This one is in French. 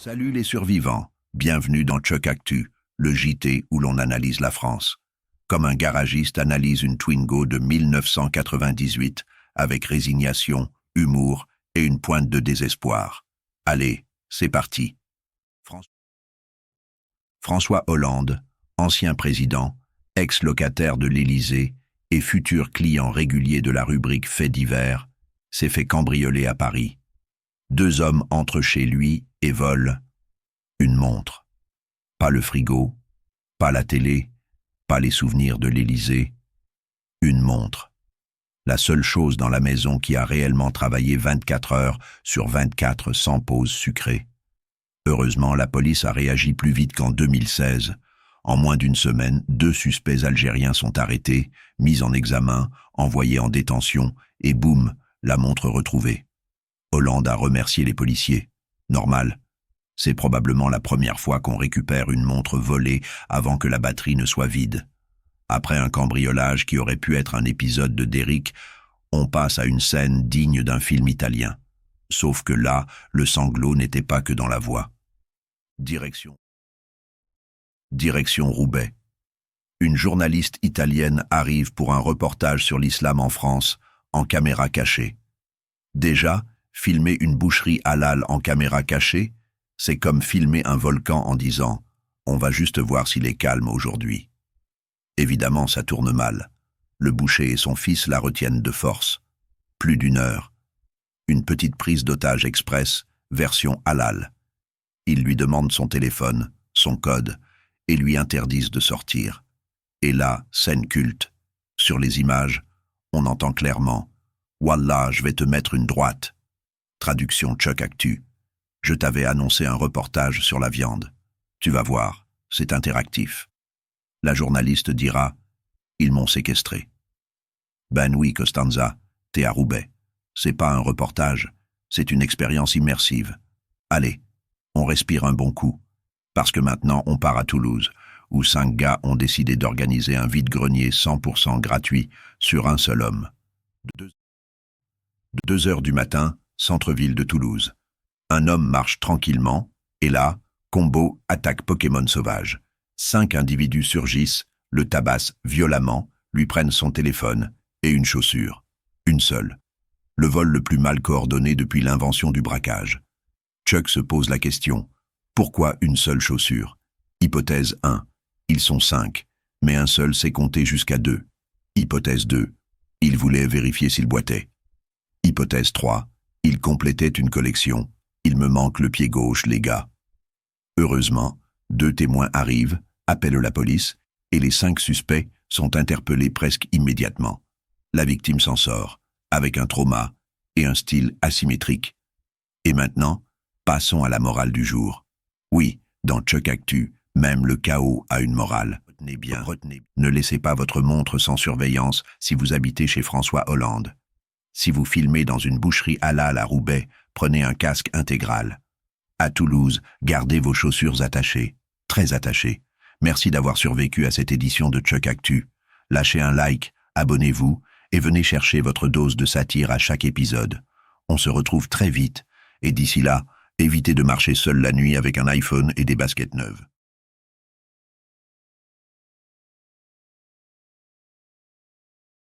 Salut les survivants, bienvenue dans Chuck Actu, le JT où l'on analyse la France. Comme un garagiste analyse une Twingo de 1998, avec résignation, humour et une pointe de désespoir. Allez, c'est parti. François Hollande, ancien président, ex-locataire de l'Élysée et futur client régulier de la rubrique Faits divers, s'est fait cambrioler à Paris. 2 hommes entrent chez lui et volent une montre. Pas le frigo, pas la télé, pas les souvenirs de l'Élysée. Une montre. La seule chose dans la maison qui a réellement travaillé 24 heures sur 24 sans pause sucrée. Heureusement, la police a réagi plus vite qu'en 2016. En moins d'une semaine, 2 suspects algériens sont arrêtés, mis en examen, envoyés en détention, et boum, la montre retrouvée. Hollande a remercié les policiers. Normal. C'est probablement la première fois qu'on récupère une montre volée avant que la batterie ne soit vide. Après un cambriolage qui aurait pu être un épisode de Derrick, on passe à une scène digne d'un film italien. Sauf que là, le sanglot n'était pas que dans la voix. Direction Roubaix. Une journaliste italienne arrive pour un reportage sur l'islam en France, en caméra cachée. Déjà, filmer une boucherie halal en caméra cachée, c'est comme filmer un volcan en disant « on va juste voir s'il est calme aujourd'hui ». Évidemment, ça tourne mal. Le boucher et son fils la retiennent de force. Plus d'1 heure. Une petite prise d'otage express, version halal. Ils lui demandent son téléphone, son code, et lui interdisent de sortir. Et là, scène culte. Sur les images, on entend clairement « Wallah, je vais te mettre une droite ». Traduction Chuck Actu. Je t'avais annoncé un reportage sur la viande. Tu vas voir, c'est interactif. La journaliste dira « Ils m'ont séquestré ». Ben oui, Costanza, t'es à Roubaix. C'est pas un reportage, c'est une expérience immersive. Allez, on respire un bon coup. Parce que maintenant, on part à Toulouse, où 5 gars ont décidé d'organiser un vide-grenier 100% gratuit sur un seul homme. 2 heures du matin, centre-ville de Toulouse. Un homme marche tranquillement, et là, combo attaque Pokémon sauvage. 5 individus surgissent, le tabassent violemment, lui prennent son téléphone et une chaussure. Une seule. Le vol le plus mal coordonné depuis l'invention du braquage. Chuck se pose la question. Pourquoi une seule chaussure? Hypothèse 1. Ils sont 5, mais un seul sait compter jusqu'à 2. Hypothèse 2. Il voulait vérifier s'il boitait. Hypothèse 3. Il complétait une collection. Il me manque le pied gauche, les gars. Heureusement, 2 témoins arrivent, appellent la police, et les 5 suspects sont interpellés presque immédiatement. La victime s'en sort, avec un trauma et un style asymétrique. Et maintenant, passons à la morale du jour. Oui, dans Chuck Actu, même le chaos a une morale. Retenez bien, ne laissez pas votre montre sans surveillance si vous habitez chez François Hollande. Si vous filmez dans une boucherie halal à Roubaix, prenez un casque intégral. À Toulouse, gardez vos chaussures attachées, très attachées. Merci d'avoir survécu à cette édition de Chuck Actu. Lâchez un like, abonnez-vous et venez chercher votre dose de satire à chaque épisode. On se retrouve très vite et d'ici là, évitez de marcher seul la nuit avec un iPhone et des baskets neuves.